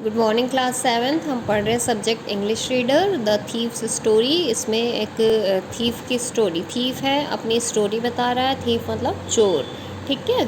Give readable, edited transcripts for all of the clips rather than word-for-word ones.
Good morning class seventh. हम पढ़ रहे हैं subject English reader the thieves story. इसमें एक थीफ की स्टोरी, थीफ है अपनी स्टोरी बता रहा है। थीफ मतलब चोर, ठीक है।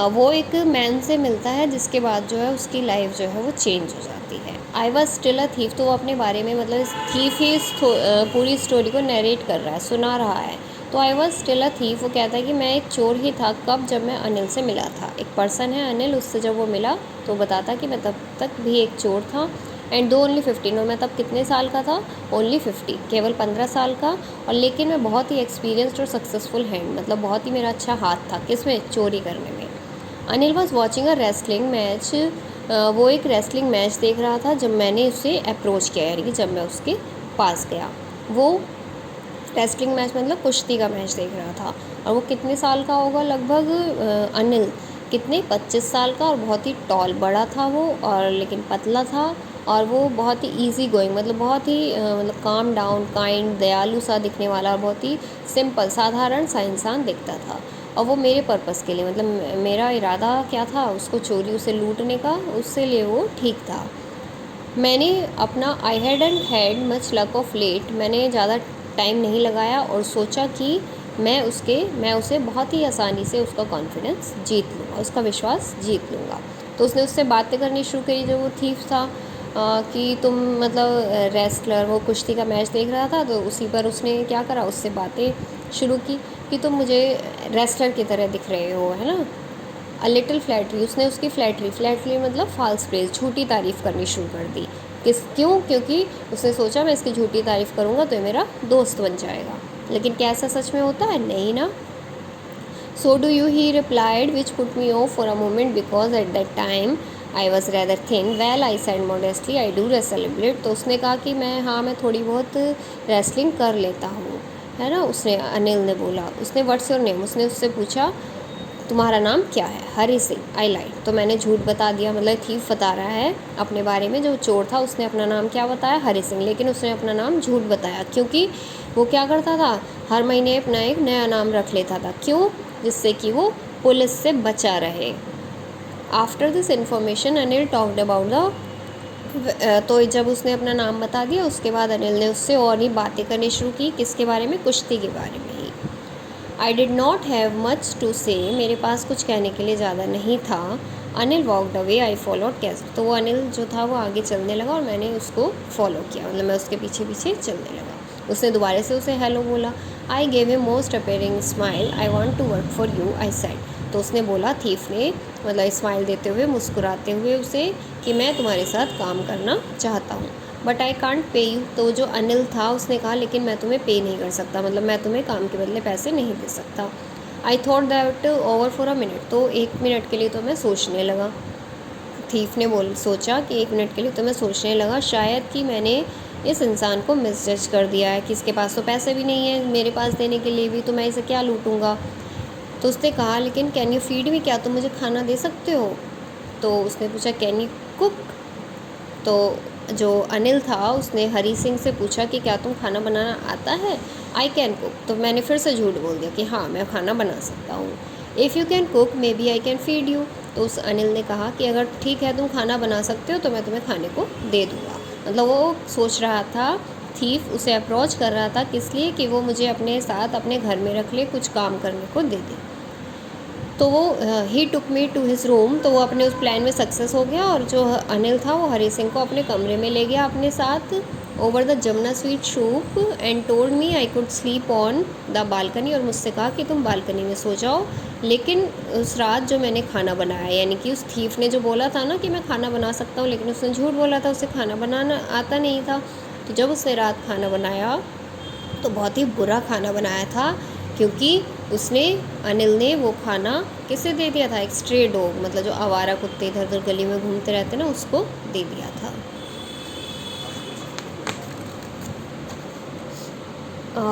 वो एक मैन से मिलता है जिसके बाद जो है उसकी लाइफ जो है वो चेंज हो जाती है। I was still a thief, तो वो अपने बारे में मतलब इस थीफ ही इस पूरी स्टोरी को नरेट कर रहा है, सुना रहा है। तो I was still a thief, वो कहता है कि मैं एक चोर ही था कब, जब मैं अनिल से मिला था। एक पर्सन है अनिल, उससे जब वो मिला तो बताता कि मैं तब तक भी एक चोर था। एंड दो ओनली 15, और मैं तब कितने साल का था? ओनली 50, केवल 15 साल का। और लेकिन मैं बहुत ही एक्सपीरियंस्ड और सक्सेसफुल हैंड, मतलब बहुत ही मेरा अच्छा हाथ था किसमें? चोरी करने में। Anil was watching a wrestling match, वो एक रेसलिंग मैच देख रहा था जब मैंने उसे अप्रोच किया, यानी कि जब मैं उसके पास गया। वो रेसलिंग मैच मतलब कुश्ती का मैच देख रहा था। और वो कितने साल का होगा लगभग? अनिल कितने 25 साल का, और बहुत ही टॉल, बड़ा था वो, और लेकिन पतला था। और वो बहुत ही इजी गोइंग, मतलब बहुत ही मतलब काम डाउन, काइंड, दयालु सा दिखने वाला, और बहुत ही सिंपल साधारण सा इंसान दिखता था। और वो मेरे पर्पस के लिए, मतलब मेरा इरादा क्या था? उसको चोरी, उसे लूटने का, उससे लिए वो ठीक था। मैंने अपना I had and had much luck of late, मैंने ज़्यादा टाइम नहीं लगाया और सोचा कि मैं उसे बहुत ही आसानी से उसका कॉन्फिडेंस जीत लूँगा, उसका विश्वास जीत लूँगा। तो उसने उससे बातें करनी शुरू करी, जो वो थीफ था। कि तुम मतलब रेसलर, वो कुश्ती का मैच देख रहा था, तो उसी पर उसने क्या करा, उससे बातें शुरू की कि तुम मुझे रेसलर की तरह दिख रहे हो, है ना। अ लिटिल फ्लैटरी, उसने उसकी फ्लैटरी मतलब फाल्स प्रेज, झूठी तारीफ़ करनी शुरू कर दी। क्योंकि उसने सोचा मैं इसकी झूठी तारीफ़ करूँगा तो ये मेरा दोस्त बन जाएगा। लेकिन क्या ऐसा सच में होता है? नहीं ना। So do you, he replied, which put me of for a moment because at that time I was rather thin. Well I said modestly I do celebrate, तो उसने कहा कि मैं थोड़ी बहुत रेसलिंग कर लेता हूँ, है ना। उसने, अनिल ने बोला, उसने व्हाट्स योर नेम, उसने उससे पूछा तुम्हारा नाम क्या है? हरी सिंह। आई लाइक, तो मैंने झूठ बता दिया, मतलब थीफ बता रहा है अपने बारे में। जो चोर था उसने अपना नाम क्या बताया? हरी सिंह, लेकिन उसने अपना नाम झूठ बताया, क्योंकि वो क्या करता था? हर महीने अपना एक नया नाम रख लेता था। क्यों? जिससे कि वो पुलिस से बचा रहे। After this information Anil talked about the, तो जब उसने अपना नाम बता दिया उसके बाद अनिल ने उससे और ही बातें करनी शुरू की। किसके बारे में? कुश्ती के बारे में ही। I did not have much to say, मेरे पास कुछ कहने के लिए ज़्यादा नहीं था। Anil walked away, I followed कैस, तो वो अनिल जो था वो आगे चलने लगा और मैंने उसको फॉलो किया, मतलब मैं उसके पीछे पीछे चलने लगा। उसने दोबारा से उसे हेलो बोला। I gave a most appearing smile, I want to work for you, I said, तो उसने बोला, थीफ ने, मतलब स्माइल देते हुए, मुस्कुराते हुए उसे, कि मैं तुम्हारे साथ काम करना चाहता हूँ। But I can't pay you, तो जो अनिल था उसने कहा लेकिन मैं तुम्हें पे नहीं कर सकता, मतलब मैं तुम्हें काम के बदले पैसे नहीं दे सकता। I thought that over for a minute, तो 1 मिनट के लिए तो मैं सोचने लगा। थीफ ने सोचा कि 1 मिनट के लिए तो मैं सोचने लगा, शायद कि मैंने इस इंसान को मिसजज कर दिया है कि इसके पास तो पैसे भी नहीं है मेरे पास देने के लिए भी, तो मैं इसे क्या लूटूंगा। तो उसने कहा लेकिन कैन यू फीड मी, क्या तुम मुझे खाना दे सकते हो? तो उसने पूछा कैन यू कुक, तो जो अनिल था उसने हरी सिंह से पूछा कि क्या तुम खाना बनाना आता है? आई कैन कुक, तो मैंने फिर से झूठ बोल दिया कि हाँ मैं खाना बना सकता हूँ। If you can cook maybe I can feed you, तो उस अनिल ने कहा कि अगर ठीक है तुम खाना बना सकते हो तो मैं तुम्हें खाने को दे दूँगा। मतलब वो सोच रहा था, थीफ उसे अप्रोच कर रहा था किस लिए? कि वो मुझे अपने साथ अपने घर में रख ले, कुछ काम करने को दे दे। तो वो ही टुक मी टू हिज रूम, तो वो अपने उस प्लान में सक्सेस हो गया, और जो अनिल था वो हरी सिंह को अपने कमरे में ले गया अपने साथ, over the Jamuna sweet soup, and told me I could sleep on the balcony, और मुझसे कहा कि तुम बालकनी में सो जाओ। लेकिन उस रात जो मैंने खाना बनाया, यानी कि उस थीफ ने जो बोला था ना कि मैं खाना बना सकता हूँ, लेकिन उसने झूठ बोला था, उसे खाना बनाना आता नहीं था। तो जब उसने रात खाना बनाया तो बहुत ही बुरा खाना बनाया था, क्योंकि उसने, अनिल ने वो खाना किसे दे दिया था? एक स्ट्रे डॉग, मतलब जो आवारा कुत्ते इधर उधर गली में घूमते रहते ना, उसको दे दिया था।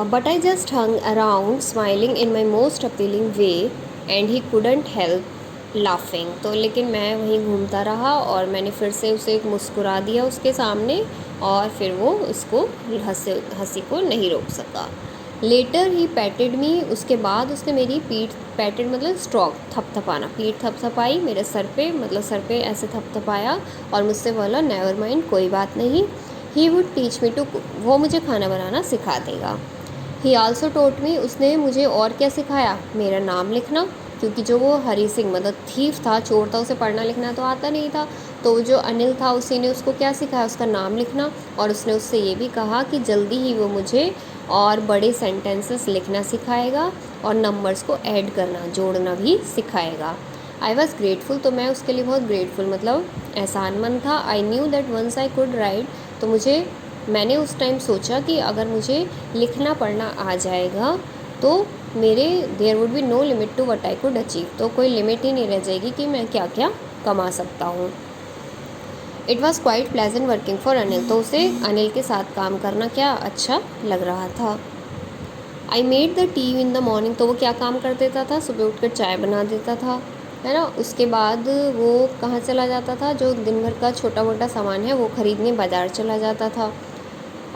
But I just hung around smiling in my most appealing way and he couldn't help laughing, तो लेकिन मैं वहीं घूमता रहा और मैंने फिर से उसे एक मुस्कुरा दिया उसके सामने, और फिर वो उसको हंसी को नहीं रोक सका। लेटर ही पैटेड मी, उसके बाद उसने मेरी पीठ, पैटेड मतलब स्ट्रोक, थपथपाना, पीठ थपथपाई मेरे सर पे, मतलब सर पे ऐसे थपथपाया और मुझसे बोला नेवर माइंड, कोई बात नहीं, he would teach me to cook, वो मुझे खाना बनाना सिखा देगा। ही आल्सो टोट मी, उसने मुझे और क्या सिखाया, मेरा नाम लिखना, क्योंकि जो वो हरी सिंह मतलब थीफ था, चोर था, उसे पढ़ना लिखना तो आता नहीं था। तो जो अनिल था उसी ने उसको क्या सिखाया, उसका नाम लिखना, और उसने उससे ये भी कहा कि जल्दी ही वो मुझे और बड़े सेंटेंसेस लिखना सिखाएगा और नंबर्स को ऐड करना, जोड़ना भी सिखाएगा। आई वॉज ग्रेटफुल, तो मैं उसके लिए बहुत ग्रेटफुल मतलब एहसानमंद था। I knew that once I could write, तो मैंने उस टाइम सोचा कि अगर मुझे लिखना पढ़ना आ जाएगा तो मेरे there would be no limit to what I could achieve, तो कोई लिमिट ही नहीं रह जाएगी कि मैं क्या क्या कमा सकता हूँ। It was quite pleasant working for Anil, तो उसे अनिल के साथ काम करना क्या अच्छा लग रहा था। I made the T in the morning, तो वो क्या काम कर देता था, सुबह उठकर चाय बना देता था, है ना। उसके बाद वो कहाँ चला जाता था, जो दिन भर का छोटा मोटा सामान है वो ख़रीदने बाज़ार चला जाता था,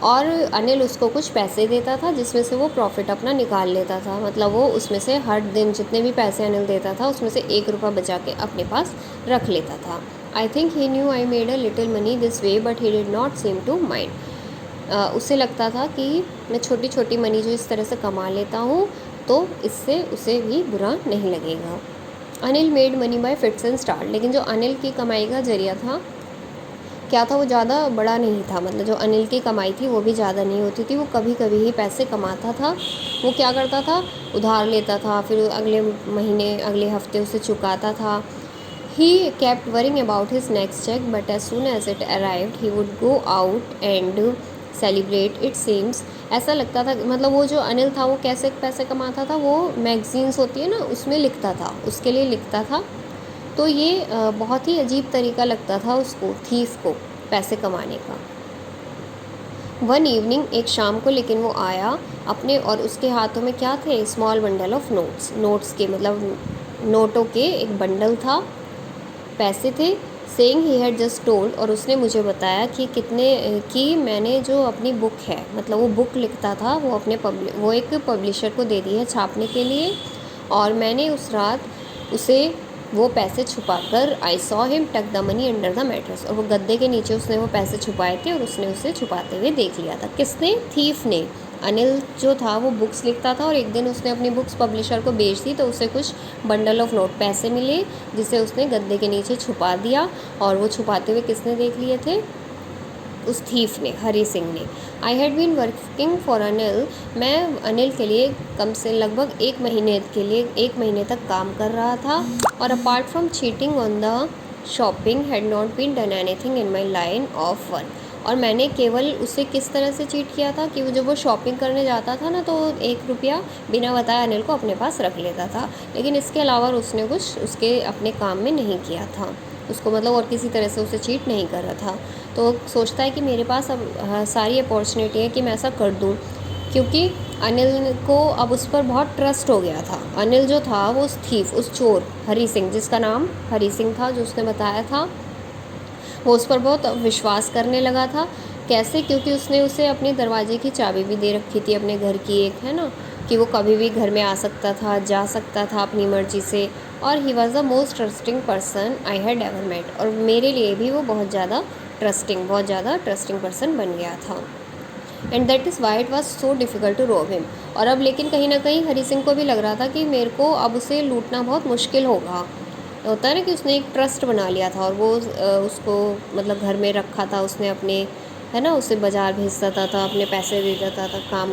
और अनिल उसको कुछ पैसे देता था जिसमें से वो प्रॉफिट अपना निकाल लेता था, मतलब वो उसमें से हर दिन जितने भी पैसे अनिल देता था उसमें से 1 रुपया बचा के अपने पास रख लेता था। I think he knew I made a little money this way but he did not seem to mind, उसे लगता था कि मैं छोटी छोटी मनी जो इस तरह से कमा लेता हूँ तो इससे उसे भी बुरा नहीं लगेगा। Anil made money by fits and start, लेकिन जो अनिल की कमाई का जरिया था क्या था, वो ज़्यादा बड़ा नहीं था, मतलब जो अनिल की कमाई थी वो भी ज़्यादा नहीं होती थी, वो कभी कभी ही पैसे कमाता था। वो क्या करता था, उधार लेता था, फिर अगले महीने अगले हफ्ते उसे चुकाता था। ही kept worrying about his next check, but as soon as it arrived, he would go out and celebrate. It seems, ऐसा लगता था, मतलब वो जो अनिल था वो कैसे पैसे कमाता था, वो मैगजीन्स होती है ना उसमें लिखता था, उसके लिए लिखता था। तो ये बहुत ही अजीब तरीका लगता था उसको, थीफ को, पैसे कमाने का। वन इवनिंग, एक शाम को, लेकिन वो आया अपने, और उसके हाथों में क्या थे, small bundle of notes, notes के मतलब नोटों के एक बंडल था, पैसे थे। Saying he had just told, और उसने मुझे बताया कि कि मैंने जो अपनी बुक है, मतलब वो बुक लिखता था, वो वो एक पब्लिशर को दे दी है छापने के लिए, और मैंने उस रात उसे वो पैसे छुपा कर, आई सॉ हिम टक the money under the mattress, और वो गद्दे के नीचे उसने वो पैसे छुपाए थे और उसने उसे छुपाते हुए देख लिया था। किसने, थीफ ने। अनिल जो था वो बुक्स लिखता था, और एक दिन उसने अपनी बुक्स पब्लिशर को बेच दी, तो उसे कुछ बंडल ऑफ नोट पैसे मिले जिसे उसने गद्दे के नीचे छुपा दिया, और वो छुपाते हुए किसने देख लिए थे, उस थीफ ने, हरी सिंह ने। I had been working for Anil, मैं अनिल के लिए कम से लगभग 1 महीने तक काम कर रहा था, और apart from cheating on the shopping had not been done anything in my line of work, और मैंने केवल उसे किस तरह से चीट किया था कि वो जब वो शॉपिंग करने जाता था ना, तो 1 रुपया बिना बताए अनिल को अपने पास रख लेता था, लेकिन इसके अलावा उसने कुछ उसके अपने काम में नहीं किया था उसको, मतलब और किसी तरह से उसे चीट नहीं कर रहा था। तो सोचता है कि मेरे पास अब सारी अपॉर्चुनिटी है कि मैं ऐसा कर दूं, क्योंकि अनिल को अब उस पर बहुत ट्रस्ट हो गया था। अनिल जो था वो उस थीफ, उस चोर हरी सिंह, जिसका नाम हरी सिंह था, जो उसने बताया था, वो उस पर बहुत विश्वास करने लगा था। कैसे, क्योंकि उसने उसे अपने दरवाजे की चाबी भी दे रखी थी अपने घर की, एक है ना, कि वो कभी भी घर में आ सकता था, जा सकता था अपनी मर्ज़ी से, और he was the most trusting person I had ever met, और मेरे लिए भी वो बहुत ज़्यादा ट्रस्टिंग पर्सन बन गया था। And that is why it was so difficult to rob him, और अब लेकिन कहीं ना कहीं हरी सिंह को भी लग रहा था कि मेरे को अब उसे लूटना बहुत मुश्किल होगा। होता है ना कि उसने एक ट्रस्ट बना लिया था, और वो उसको मतलब घर में रखा था उसने अपने, है ना, उसे बाज़ार भेज देता था, अपने पैसे दे देता था काम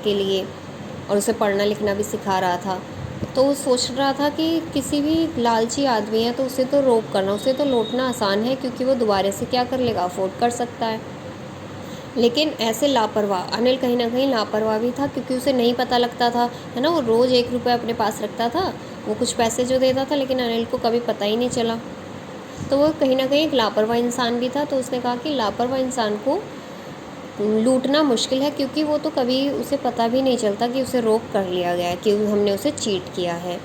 के लिए, और उसे पढ़ना लिखना भी सिखा रहा था। तो वो सोच रहा था कि किसी भी लालची आदमी है तो उसे तो रोब करना, उसे तो लौटना आसान है, क्योंकि वो दोबारा से क्या कर लेगा, अफोर्ड कर सकता है। लेकिन ऐसे लापरवाह अनिल कहीं ना कहीं लापरवाह भी था, क्योंकि उसे नहीं पता लगता था, है ना, वो रोज़ 1 रुपया अपने पास रखता था, वो कुछ पैसे जो देता था, लेकिन अनिल को कभी पता ही नहीं चला। तो वो कहीं ना कहीं एक लापरवाह इंसान भी था। तो उसने कहा कि लापरवाह इंसान को लूटना मुश्किल है, क्योंकि वो तो कभी उसे पता भी नहीं चलता कि उसे रोक कर लिया गया है, कि हमने उसे चीट किया है।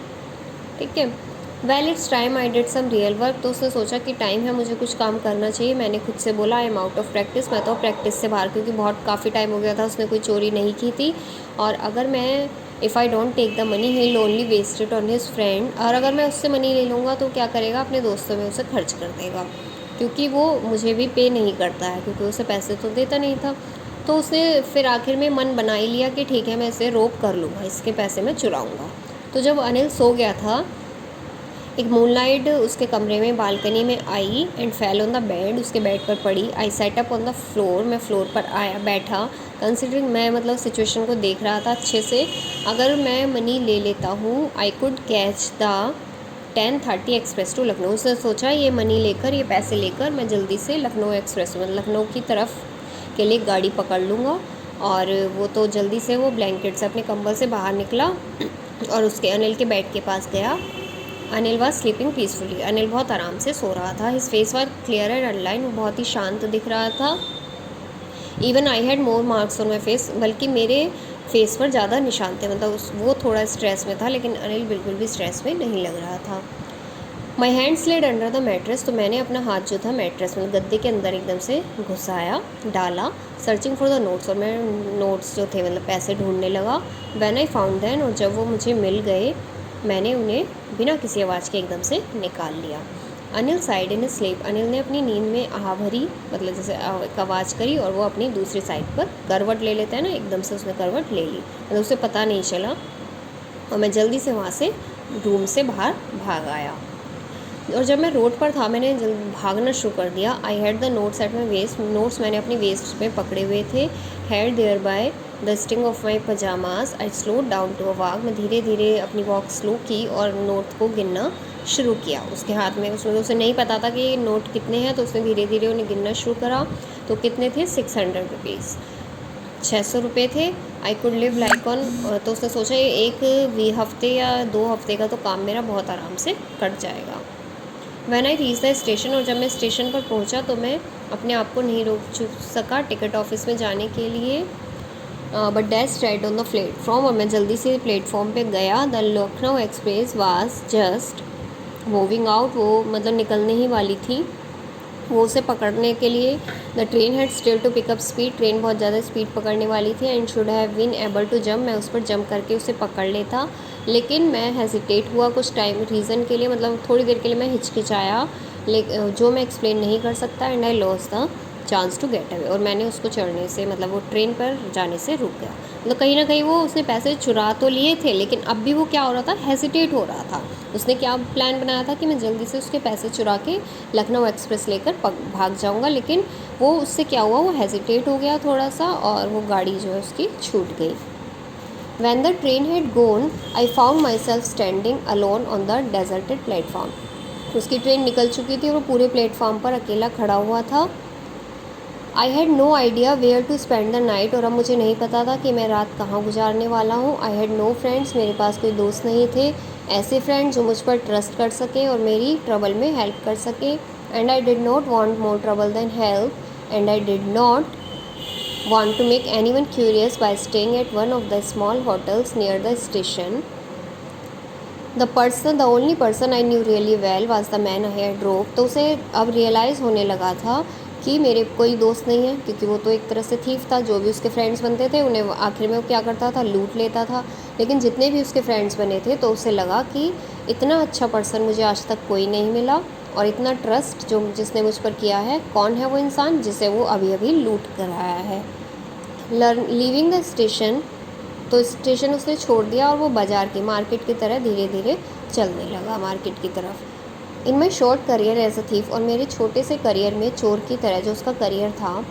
ठीक है। Well it's time I did some real work. तो उसने सोचा कि टाइम है, मुझे कुछ काम करना चाहिए। मैंने खुद से बोला I am out of practice, मैं तो प्रैक्टिस से बाहर, क्योंकि बहुत काफ़ी टाइम हो गया था उसने कोई चोरी नहीं की थी। और अगर मैं if I don't take the money he will only waste it on his friend, और अगर मैं उससे मनी ले लूँगा तो क्या करेगा, अपने दोस्तों में उसे खर्च कर देगा, क्योंकि वो मुझे भी पे नहीं करता है, क्योंकि उसे पैसे तो देता नहीं था। तो उसने फिर आखिर में मन बना ही लिया कि ठीक है मैं इसे रोक कर लूँगा, इसके पैसे मैं चुराऊँगा। तो जब अनिल सो गया था, एक मूनलाइट उसके कमरे में बालकनी में आई and fell on the bed, उसके बेड पर पड़ी। I sat up on the floor, मैं फ्लोर पर आया बैठा। कंसिडरिंग, मैं मतलब सिचुएशन को देख रहा था अच्छे से। अगर मैं मनी ले लेता हूँ, I could catch the 10:30 express to Lucknow. उसने सोचा ये मनी लेकर, ये पैसे लेकर मैं जल्दी से लखनऊ एक्सप्रेस, मतलब लखनऊ की तरफ के लिए गाड़ी पकड़ लूँगा। और वो तो जल्दी से वो ब्लैंकेट से अपने कंबल से बाहर निकला और उसके अनिल के बेड के पास गया। Anil was sleeping peacefully, Anil बहुत आराम से सो रहा था। His face was clear and online, वो बहुत ही शांत दिख रहा था। Even I had more marks on my face, बल्कि मेरे फेस पर ज़्यादा निशान थे, मतलब वो थोड़ा स्ट्रेस में था, लेकिन अनिल बिल्कुल भी स्ट्रेस में नहीं लग रहा था। My hand slid under the mattress, तो मैंने अपना हाथ जो था मैट्रेस में गद्दे के अंदर एकदम से घुसाया, डाला। सर्चिंग फॉर द नोट्स, और मैं नोट्स जो थे मतलब पैसे ढूंढने लगा। व्हेन आई फाउंड देन, और जब वो मुझे मिल गए मैंने उन्हें बिना किसी आवाज़ के एकदम से निकाल लिया। Anil side in sleep, Anil ने अपनी नींद में आह भरी, मतलब जैसे एक आवाज़ करी और वो अपनी दूसरी साइड पर करवट ले लेता है ना, एकदम से उसने करवट ले ली, मतलब उसे पता नहीं चला। और मैं जल्दी से वहाँ से रूम से बाहर भाग आया। और जब मैं रोड पर था मैंने भागना शुरू कर दिया। I had the notes at my waist, notes मैंने अपनी वेस्ट में पकड़े हुए थे। Had there by the string of my pyjamas, I slow down to a walk, मैं धीरे धीरे अपनी वॉक स्लो की और नोट को गिनना शुरू किया उसके हाथ में। उसमें उसे नहीं पता था कि नोट कितने हैं, तो उसने धीरे धीरे उन्हें गिनना शुरू करा। तो कितने थे, 600 रुपीज़, 600 रुपये थे। I could live like on, तो उसने सोचा ये एक हफ्ते या 2 हफ्ते का तो काम मेरा बहुत आराम से कट जाएगा। When I reach the station, और जब मैं स्टेशन पर पहुंचा तो मैं अपने आप को नहीं रोक सका टिकट ऑफिस में जाने के लिए। But dash right on the platform, और मैं जल्दी से प्लेटफॉर्म पे गया। The Lucknow express was just moving out, वो मतलब निकलने ही वाली थी। वो उसे पकड़ने के लिए, the train had still to pick up speed, train बहुत ज़्यादा स्पीड पकड़ने वाली थी। And should have been able to jump, मैं उस पर जंप करके उसे पकड़ लेता, लेकिन मैं हेजिटेट हुआ कुछ टाइम रीज़न के लिए, मतलब थोड़ी देर के लिए मैं हिचकिचाया, जो मैं एक्सप्लेन नहीं कर सकता। And I lost the chance to get away, और मैंने उसको चढ़ने से, मतलब वो ट्रेन पर जाने से रुक गया। मतलब कहीं ना कहीं वो उसने पैसे चुरा तो लिए थे, लेकिन अब भी वो क्या हो रहा था, हेजिटेट हो रहा था। उसने क्या प्लान बनाया था कि मैं जल्दी से उसके पैसे चुरा के लखनऊ एक्सप्रेस लेकर भाग जाऊंगा, लेकिन वो उससे क्या हुआ, वो हेजिटेट हो गया थोड़ा सा और वो गाड़ी जो है उसकी छूट गई। When the train had gone, I found myself standing alone on the deserted platform. उसकी ट्रेन निकल चुकी थी और वो पूरे प्लेटफॉर्म पर अकेला खड़ा हुआ था। I had no idea where to spend the night, और अब मुझे नहीं पता था कि मैं रात कहाँ गुजारने वाला हूँ। आई हैड नो फ्रेंड्स, मेरे पास कोई दोस्त नहीं थे, ऐसे फ्रेंड्स जो मुझ पर ट्रस्ट कर सकें और मेरी ट्रबल में हेल्प कर सकें। And I did not want more trouble than help, and I did not want to make anyone curious by staying at one of the small hotels near the station. The only person I knew really well was the man I had robbed. तो उसे अब realise होने लगा था कि मेरे कोई दोस्त नहीं है, क्योंकि वो तो एक तरह से थीफ था। जो भी उसके फ्रेंड्स बनते थे उन्हें आखिर में वो क्या करता था, लूट लेता था। लेकिन जितने भी उसके फ्रेंड्स बने थे तो उसे लगा कि इतना अच्छा पर्सन मुझे आज तक कोई नहीं मिला, और इतना ट्रस्ट जो जिसने मुझ पर किया है, कौन है वो इंसान जिसे वो अभी अभी लूट कर आया है। लीविंग द स्टेशन, तो स्टेशन उसने छोड़ दिया और वो बाज़ार की मार्केट की तरह धीरे धीरे चलने लगा मार्केट की तरफ। In my short career as a thief, और मेरे छोटे से करियर में चोर की तरह जो उसका करियर था,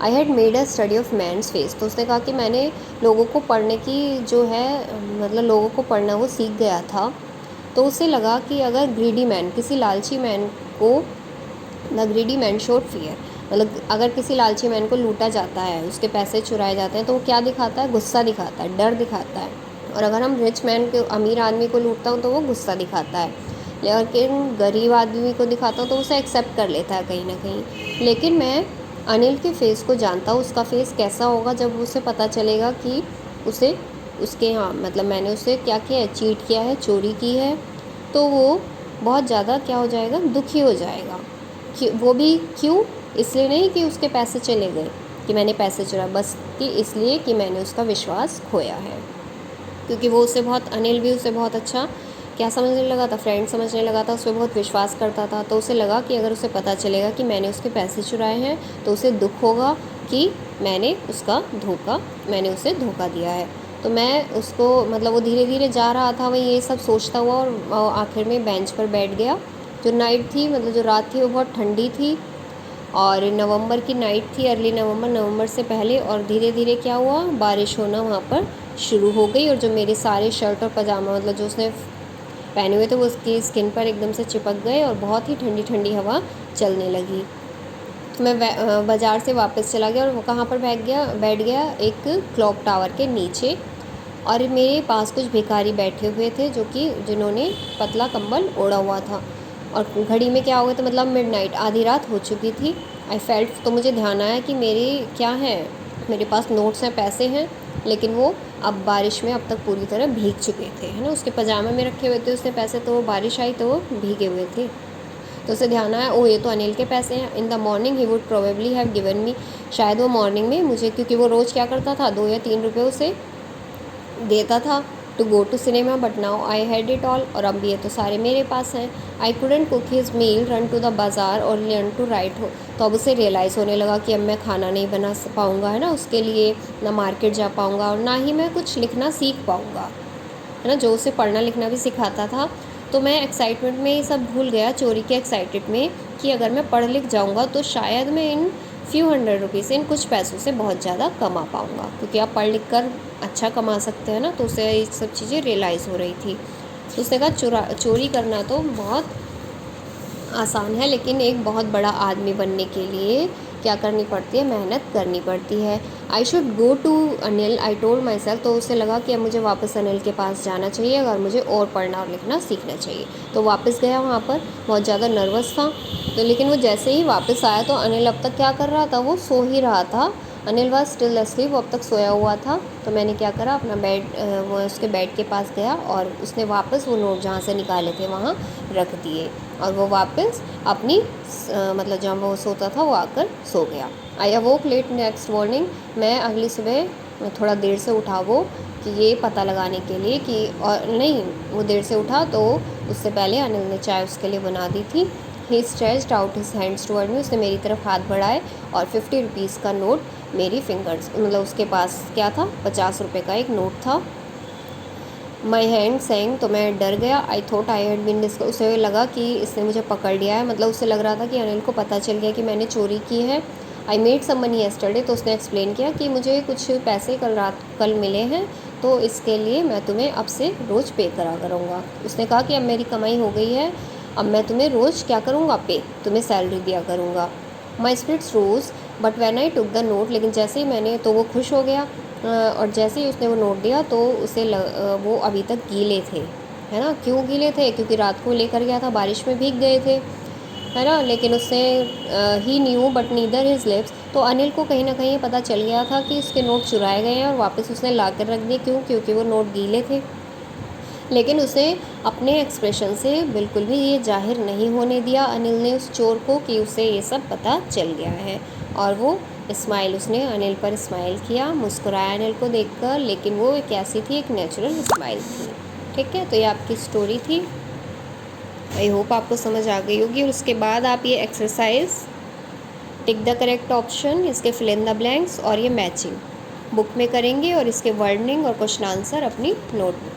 I had made a study of man's face, तो उसने कहा कि मैंने लोगों को पढ़ने की जो है, मतलब लोगों को पढ़ना वो सीख गया था। तो उसे लगा कि अगर ग्रीडी मैन, किसी लालची मैन को, the greedy man showed fear, मतलब अगर किसी लालची मैन को लूटा जाता है, उसके पैसे चुराए जाते हैं, तो वो क्या दिखाता है, गुस्सा दिखाता है, डर दिखाता है। और अगर हम रिच मैन के, अमीर आदमी को लूटता हूँ तो वो गुस्सा दिखाता है, लेकिन गरीब आदमी को दिखाता हूँ तो उसे एक्सेप्ट कर लेता है कहीं ना कहीं। लेकिन मैं अनिल के फेस को जानता हूँ, उसका फेस कैसा होगा जब उसे पता चलेगा कि उसे उसके यहाँ, मतलब मैंने उसे क्या किया है, चीट किया है, चोरी की है। तो वो बहुत ज़्यादा क्या हो जाएगा, दुखी हो जाएगा। वो भी क्यों, इसलिए नहीं कि उसके पैसे चले गए, कि मैंने पैसे चुराए, बस कि इसलिए कि मैंने उसका विश्वास खोया है। क्योंकि वो उसे बहुत, अनिल भी उसे बहुत अच्छा क्या समझने लगा था, फ्रेंड समझने लगा था, उस पर बहुत विश्वास करता था। तो उसे लगा कि अगर उसे पता चलेगा कि मैंने उसके पैसे चुराए हैं तो उसे दुख होगा कि मैंने उसे धोखा दिया है। तो मैं उसको, मतलब वो धीरे धीरे जा रहा था, वही ये सब सोचता हुआ, और आखिर में बेंच पर बैठ गया। जो नाइट थी, मतलब जो रात थी, वो बहुत ठंडी थी और नवंबर की नाइट थी, अर्ली नवंबर से पहले। और धीरे धीरे क्या हुआ, बारिश होना वहाँ पर शुरू हो गई। और जो मेरे सारे शर्ट और पजामा, मतलब जो उसने पहने हुए थे, वो उसकी स्किन पर एकदम से चिपक गए और बहुत ही ठंडी ठंडी हवा चलने लगी। तो मैं बाज़ार से वापस चला गया और वो कहाँ पर बैठ गया एक क्लॉक टावर के नीचे। और मेरे पास कुछ भिखारी बैठे हुए थे जिन्होंने पतला कंबल ओढ़ा हुआ था। और घड़ी में क्या हो गया था, मतलब मिडनाइट, आधी रात हो चुकी थी। आई फेल्ट, तो मुझे ध्यान आया कि मेरे पास नोट्स हैं, पैसे हैं, लेकिन वो अब बारिश में अब तक पूरी तरह भीग चुके थे, है ना। उसके पजामे में रखे हुए थे उसने पैसे, तो बारिश आई तो वो भीगे हुए थे। तो उसे ध्यान आया, ओ ये तो अनिल के पैसे हैं। In the morning he would probably have given me, शायद वो मॉर्निंग में मुझे, क्योंकि वो रोज़ क्या करता था, 2 या 3 रुपये उसे देता था to go to cinema, but now I had it all, और अब ये तो सारे मेरे पास हैं। I couldn't cook his meal, run to the बाज़ार और लर्न टू राइट हो। तो अब उसे रियलाइज़ होने लगा कि अब मैं खाना नहीं बना पाऊँगा, है ना, उसके लिए ना मार्केट जा पाऊँगा और ना ही मैं कुछ लिखना सीख पाऊँगा, है ना, जो उसे पढ़ना लिखना भी सिखाता था। तो मैं एक्साइटमेंट में ये सब भूल गया, चोरी के एक्साइटेड में, कि अगर मैं पढ़ लिख जाऊँगा तो शायद मैं इन फ्यू हंड्रेड रुपीज़, इन कुछ पैसों से बहुत ज़्यादा कमा पाऊँगा, क्योंकि आप पढ़ लिख कर अच्छा कमा सकते हैं ना। तो उसे ये सब चीज़ें रियलाइज़ हो रही थी। तो उसने कहा चोरी करना तो बहुत आसान है, लेकिन एक बहुत बड़ा आदमी बनने के लिए क्या करनी पड़ती है, मेहनत करनी पड़ती है। I should go to Anil, I told myself. तो उसे लगा कि अब मुझे वापस अनिल के पास जाना चाहिए और मुझे और पढ़ना और लिखना सीखना चाहिए। तो वापस गया वहाँ पर, बहुत ज़्यादा नर्वस था। तो लेकिन वो जैसे ही वापस आया तो अनिल अब तक क्या कर रहा था, वो सो ही रहा था। अनिल वॉज स्टिल अस्लीप, वो अब तक सोया हुआ था। तो मैंने क्या करा, अपना वो उसके बेड के पास गया और उसने वापस वो नोट जहाँ से निकाले थे वहाँ रख दिए, और वो वापस अपनी मतलब जहाँ वो सोता था वो आकर सो गया। आई अवोक लेट नेक्स्ट मॉर्निंग, मैं अगली सुबह थोड़ा देर से उठा, वो कि ये पता लगाने के लिए कि, और नहीं, वो देर से उठा तो उससे पहले अनिल ने चाय उसके लिए बना दी थी। He stretched out his hands toward me, उसने मेरी तरफ हाथ बढ़ाए और 50 रुपीज़ का नोट मेरी फिंगर्स, मतलब उसके पास क्या था, 50 रुपये का एक नोट था। माई हैंड सेंग, तो मैं डर गया। I thought I had been disc, उसे लगा कि इसने मुझे पकड़ लिया है, मतलब उसे लग रहा था कि अनिल को पता चल गया कि मैंने चोरी की है। I made some money yesterday, तो उसने एक्सप्लेन किया कि मुझे कुछ पैसे कल मिले हैं, तो इसके लिए मैं तुम्हें अब से रोज़ पे करा करूँगा। उसने कहा कि अब मेरी कमाई हो गई है, अब मैं तुम्हें रोज़ क्या करूँगा, तुम्हें सैलरी दिया करूँगा। My spirits rose, but when I took the note, लेकिन जैसे ही मैंने, तो वो खुश हो गया, और जैसे ही उसने वो नोट दिया तो वो अभी तक गीले थे, है ना। क्यों गीले थे, क्योंकि रात को लेकर गया था, बारिश में भीग गए थे, है ना। लेकिन उसने he knew but neither his lips, तो अनिल को कहीं ना कहीं पता चल गया था कि उसके नोट चुराए गए हैं और वापस उसने ला कर रख दिए। क्यों, क्योंकि वो नोट गीले थे। लेकिन उसे अपने एक्सप्रेशन से बिल्कुल भी ये जाहिर नहीं होने दिया अनिल ने उस चोर को कि उसे ये सब पता चल गया है। और वो स्माइल, उसने अनिल पर स्माइल किया, मुस्कुराया अनिल को देखकर, लेकिन वो एक ऐसी थी, एक नेचुरल स्माइल थी। ठीक है, तो ये आपकी स्टोरी थी। आई होप आपको समझ आ गई होगी। और उसके बाद आप ये exercise, tick the correct option, इसके फिल इन द ब्लैंक्स और ये मैचिंग बुक में करेंगे, और इसके वर्डनिंग और क्वेश्चन आंसर अपनी नोटबुक